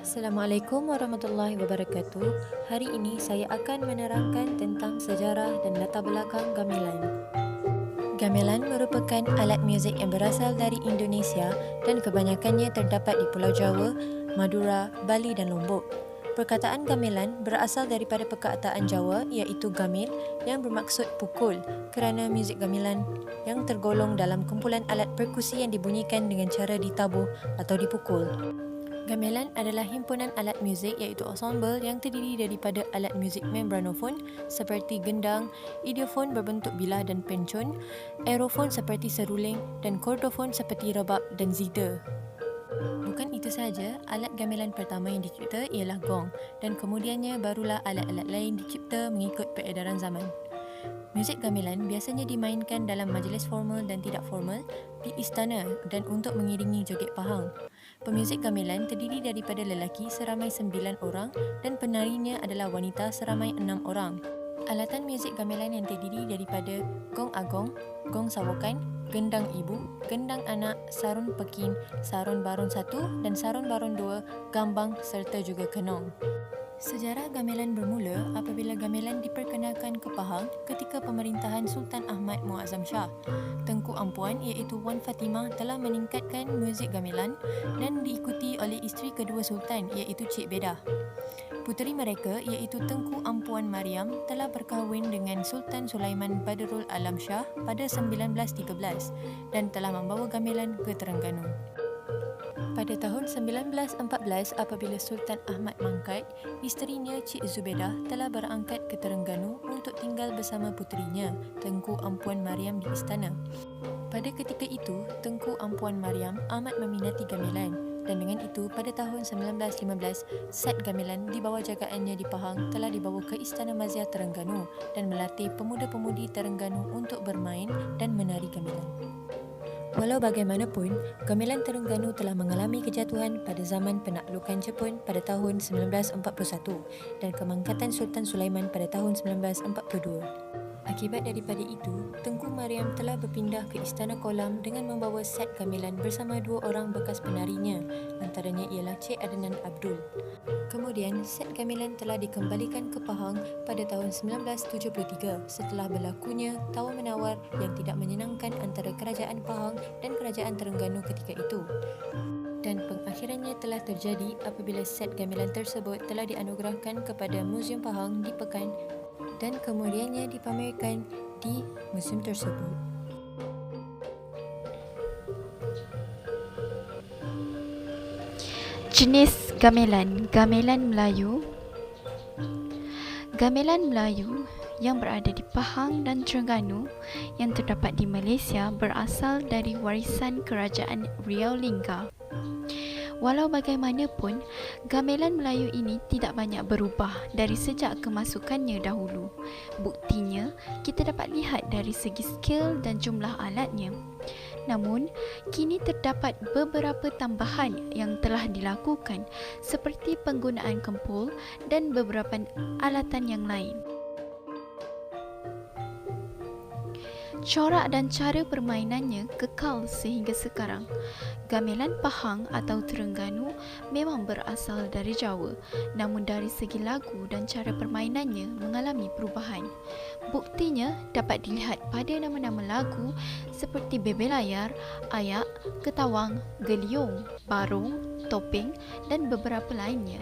Assalamualaikum warahmatullahi wabarakatuh. Hari ini saya akan menerangkan tentang sejarah dan latar belakang gamelan. Gamelan merupakan alat muzik yang berasal dari Indonesia dan kebanyakannya terdapat di Pulau Jawa, Madura, Bali dan Lombok. Perkataan gamelan berasal daripada perkataan Jawa iaitu gamil yang bermaksud pukul kerana muzik gamelan yang tergolong dalam kumpulan alat perkusi yang dibunyikan dengan cara ditabuh atau dipukul. Gamelan adalah himpunan alat muzik iaitu ensemble yang terdiri daripada alat muzik membranofon seperti gendang, idiofon berbentuk bilah dan pencun, aerofon seperti seruling dan kordofon seperti rebab dan zither. Bukan itu sahaja, alat gamelan pertama yang dicipta ialah gong dan kemudiannya barulah alat-alat lain dicipta mengikut peredaran zaman. Muzik gamelan biasanya dimainkan dalam majlis formal dan tidak formal di istana dan untuk mengiringi joget pahang. Pemuzik gamelan terdiri daripada lelaki seramai 9 orang dan penarinya adalah wanita seramai 6 orang. Alatan muzik gamelan yang terdiri daripada gong agong, gong sawakan, gendang ibu, gendang anak, sarun pekin, sarun baron 1 dan sarun baron 2, gambang serta juga kenong. Sejarah gamelan bermula apabila gamelan diperkenalkan ke Pahang ketika pemerintahan Sultan Ahmad Muazzam Shah. Tengku Ampuan iaitu Wan Fatimah telah meningkatkan muzik gamelan dan diikuti oleh isteri kedua Sultan iaitu Cik Bedah. Puteri mereka iaitu Tengku Ampuan Mariam telah berkahwin dengan Sultan Sulaiman Badrul Alam Shah pada 1913 dan telah membawa gamelan ke Terengganu. Pada tahun 1914 apabila Sultan Ahmad mangkat, isterinya Cik Zubedah telah berangkat ke Terengganu untuk tinggal bersama puterinya, Tengku Ampuan Mariam di istana. Pada ketika itu, Tengku Ampuan Mariam amat meminati gamelan dan dengan itu pada tahun 1915, set gamelan di bawah jagaannya di Pahang telah dibawa ke Istana Maziar Terengganu dan melatih pemuda-pemudi Terengganu untuk bermain dan menari gamelan. Walau bagaimanapun, gamelan Terengganu telah mengalami kejatuhan pada zaman penaklukan Jepun pada tahun 1941 dan kemangkatan Sultan Sulaiman pada tahun 1942. Akibat daripada itu, Tengku Mariam telah berpindah ke Istana Kolam dengan membawa set gamelan bersama 2 orang bekas penarinya, antaranya ialah Cik Adnan Abdul. Kemudian, set gamelan telah dikembalikan ke Pahang pada tahun 1973 setelah berlakunya tawar menawar yang tidak menyenangkan antara Kerajaan Pahang dan Kerajaan Terengganu ketika itu. Dan pengakhirannya telah terjadi apabila set gamelan tersebut telah dianugerahkan kepada Muzium Pahang di Pekan dan kemudiannya dipamerkan di museum tersebut. Jenis gamelan, gamelan Melayu. Gamelan Melayu yang berada di Pahang dan Terengganu yang terdapat di Malaysia berasal dari warisan Kerajaan Riau Lingga. Walau bagaimanapun, gamelan Melayu ini tidak banyak berubah dari sejak kemasukannya dahulu. Buktinya, kita dapat lihat dari segi skil dan jumlah alatnya. Namun, kini terdapat beberapa tambahan yang telah dilakukan seperti penggunaan kempul dan beberapa alatan yang lain. Corak dan cara permainannya kekal sehingga sekarang. Gamelan Pahang atau Terengganu memang berasal dari Jawa, namun dari segi lagu dan cara permainannya mengalami perubahan. Buktinya dapat dilihat pada nama-nama lagu seperti Bebelayar, Ayak, Ketawang, Geliung, Barong, Topeng dan beberapa lainnya.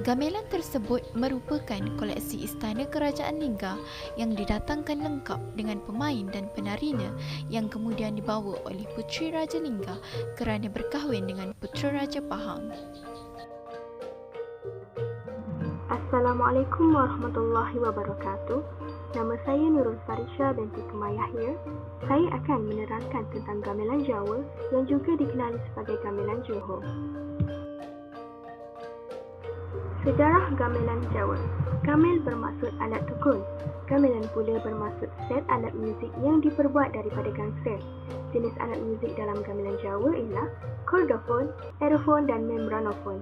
Gamelan tersebut merupakan koleksi Istana Kerajaan Lingga yang didatangkan lengkap dengan pemain dan penarinya yang kemudian dibawa oleh Puteri Raja Lingga kerana berkahwin dengan Putera Raja Pahang. Assalamualaikum warahmatullahi wabarakatuh. Nama saya Nurul Farisha binti Kemar Yahya. Saya akan menerangkan tentang gamelan Jawa yang juga dikenali sebagai gamelan Johor. Sejarah gamelan Jawa. Gamel bermaksud alat tukul. Gamelan pula bermaksud set alat muzik yang diperbuat daripada gangsir. Jenis alat muzik dalam gamelan Jawa ialah kordofon, aerofon dan membranofon.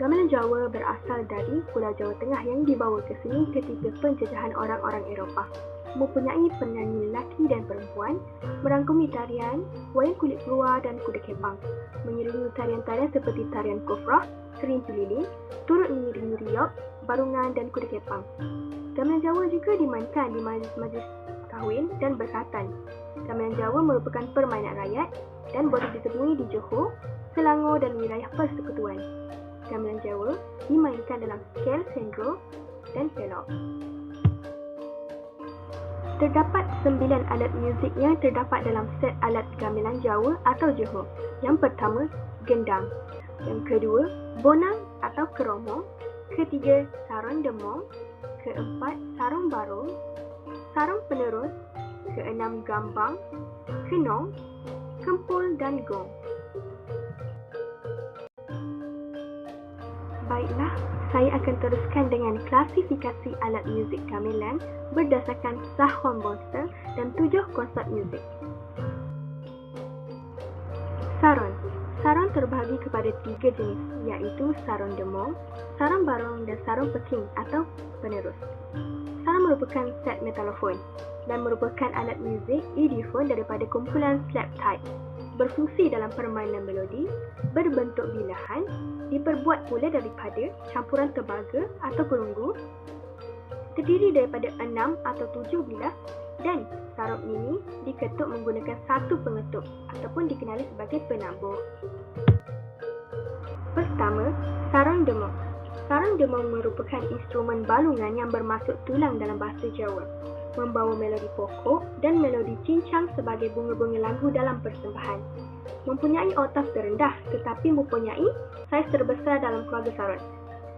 Gamelan Jawa berasal dari Pulau Jawa Tengah yang dibawa ke sini ketika penjajahan orang-orang Eropah. Mempunyai penyanyi lelaki dan perempuan, merangkumi tarian, wayang kulit keluar dan kuda kepang. Mengiringi tarian-tarian seperti tarian kofrah, serintu lilin, turut mengiringi riok, barungan dan kuda kepang. Gamelan Jawa juga dimainkan di majlis-majlis kahwin dan bersatan. Gamelan Jawa merupakan permainan rakyat dan boleh ditemui di Johor, Selangor dan wilayah persekutuan. Gamelan Jawa dimainkan dalam skel sendro dan pelok. Terdapat 9 alat muzik yang terdapat dalam set alat gamelan Jawa atau Johor. Yang pertama, gendang. Yang kedua, bonang atau keromong. Ketiga, sarung demong. Keempat, sarung barong. Sarung penerus. Keenam, gambang, kenong, kempul dan gong. Baiklah, saya akan teruskan dengan klasifikasi alat muzik gamelan berdasarkan sah Hornbostel dan 7 konsep muzik. Saron. Saron terbahagi kepada 3 jenis, iaitu sarung demong, sarung barong dan sarung peking atau penerus. Sarung merupakan set metalofon dan merupakan alat muzik idiophone daripada kumpulan slap type. Berfungsi dalam permainan melodi, berbentuk bilahan, diperbuat pula daripada campuran tembaga atau perunggu, terdiri daripada 6 atau 7 bilah dan sarung ini diketuk menggunakan satu pengetuk ataupun dikenali sebagai penabur. Pertama, sarung demong. Sarung demong merupakan instrumen balungan yang bermaksud tulang dalam bahasa Jawa, membawa melodi pokok dan melodi cincang sebagai bunga-bunga lagu dalam persembahan. Mempunyai oktaf terendah tetapi mempunyai saiz terbesar dalam keluarga sarung.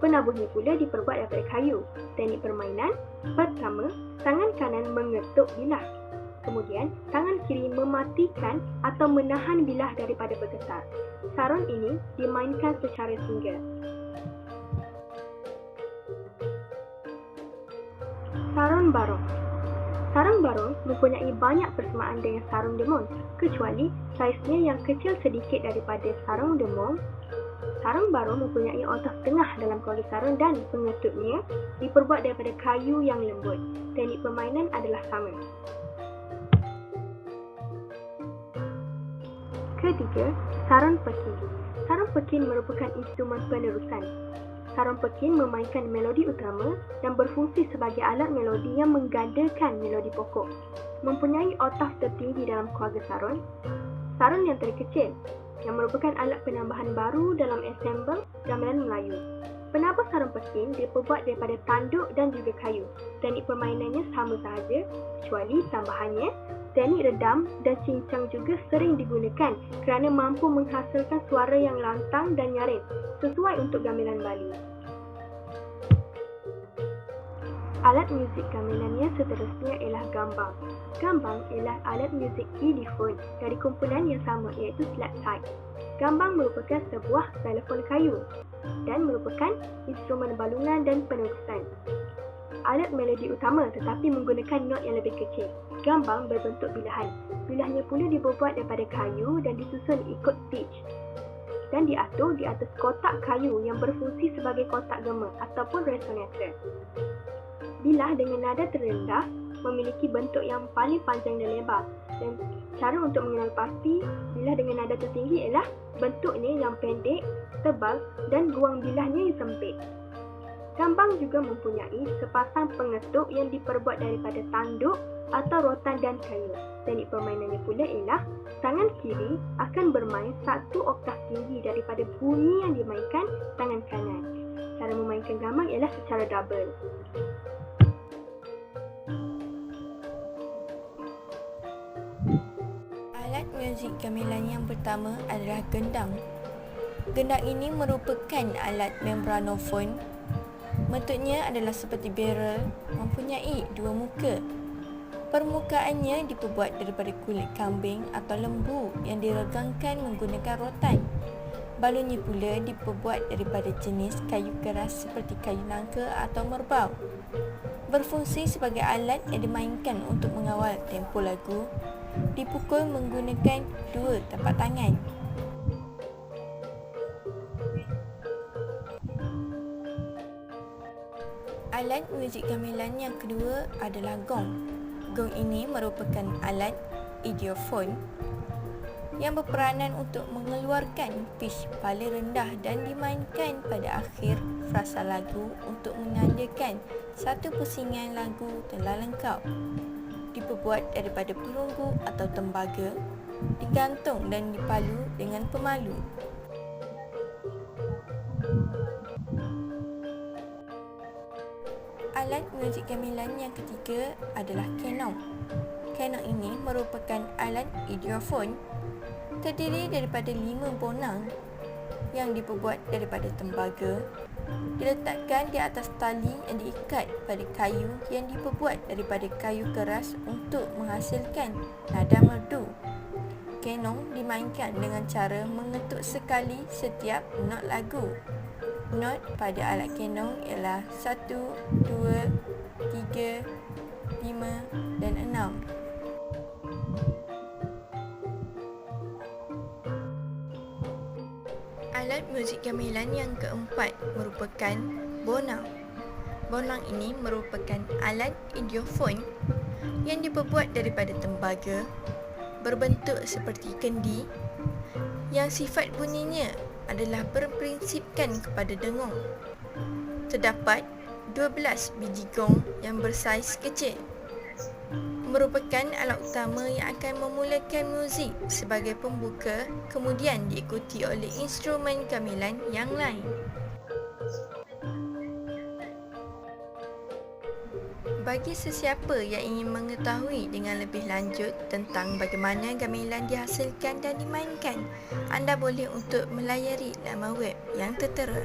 Penabuhnya pula diperbuat daripada kayu. Teknik permainan, pertama, tangan kanan mengetuk bilah. Kemudian, tangan kiri mematikan atau menahan bilah daripada bergetar. Sarung ini dimainkan secara single. Sarung barong. Sarung barong mempunyai banyak persamaan dengan sarung demong, kecuali saiznya yang kecil sedikit daripada sarung demong. Sarung barong mempunyai oktaf tengah dalam keluarga sarung dan pengetutnya diperbuat daripada kayu yang lembut. Teknik permainan adalah sama. Ketiga, sarung pekin. Sarung pekin merupakan instrumen penerusan. Sarung pekin memainkan melodi utama dan berfungsi sebagai alat melodi yang menggandakan melodi pokok. Mempunyai oktaf tertinggi dalam keluarga sarung. Sarung yang terkecil, yang merupakan alat penambahan baru dalam ensemble gamelan Melayu. Penabur sarung pekin diperbuat daripada tanduk dan juga kayu. Teknik permainannya sama sahaja, kecuali tambahannya, teknik redam dan cincang juga sering digunakan kerana mampu menghasilkan suara yang lantang dan nyaring sesuai untuk gamelan Bali. Alat muzik gamelan yang seterusnya ialah gambang. Gambang ialah alat muzik idiophone dari kumpulan yang sama iaitu slap type. Gambang merupakan sebuah telefon kayu dan merupakan instrumen balungan dan penerusan. Alat melodi utama tetapi menggunakan not yang lebih kecil. Gambang berbentuk bilahan. Bilahnya pula dibuat daripada kayu dan disusun ikut pitch dan diatur di atas kotak kayu yang berfungsi sebagai kotak gema ataupun resonator. Bilah dengan nada terendah memiliki bentuk yang paling panjang dan lebar, dan cara untuk mengenal pasti bilah dengan nada tertinggi ialah bentuknya yang pendek, tebal dan ruang bilahnya yang sempit. Gambang juga mempunyai sepasang pengetuk yang diperbuat daripada tanduk atau rotan dan kayu. Teknik permainannya pula ialah tangan kiri akan bermain satu oktav tinggi daripada bunyi yang dimainkan tangan kanan. Cara memainkan gambang ialah secara double. Alat muzik gamelan yang pertama adalah gendang. Gendang ini merupakan alat membranofon. Bentuknya adalah seperti barrel, mempunyai dua muka. Permukaannya diperbuat daripada kulit kambing atau lembu yang diregangkan menggunakan rotan. Balunnya pula diperbuat daripada jenis kayu keras seperti kayu nangka atau merbau. Berfungsi sebagai alat yang dimainkan untuk mengawal tempo lagu. Dipukul menggunakan dua tapak tangan. Alat muzik gamelan yang kedua adalah gong. Gong ini merupakan alat idiophone. yang berperanan untuk mengeluarkan pitch paling rendah dan dimainkan pada akhir frasa lagu untuk menandakan satu pusingan lagu telah lengkap. Diperbuat daripada perunggu atau tembaga, digantung dan dipalu dengan pemalu. Alat muzik gamelan yang ketiga adalah kenong. Kenong ini merupakan alat idiofon terdiri daripada 5 bonang yang diperbuat daripada tembaga, diletakkan di atas tali yang diikat pada kayu yang diperbuat daripada kayu keras untuk menghasilkan nada merdu. Kenong dimainkan dengan cara mengetuk sekali setiap not lagu. Not pada alat kenong ialah 1, 2, 3, 5 dan 6. Alat muzik gamelan yang keempat merupakan bonang. Bonang ini merupakan alat idiofon yang diperbuat daripada tembaga, berbentuk seperti kendi, yang sifat bunyinya adalah berprinsipkan kepada dengung. Terdapat 12 biji gong yang bersaiz kecil. Merupakan alat utama yang akan memulakan muzik sebagai pembuka, kemudian diikuti oleh instrumen gamelan yang lain. Bagi sesiapa yang ingin mengetahui dengan lebih lanjut tentang bagaimana gamelan dihasilkan dan dimainkan, anda boleh untuk melayari laman web yang tertera.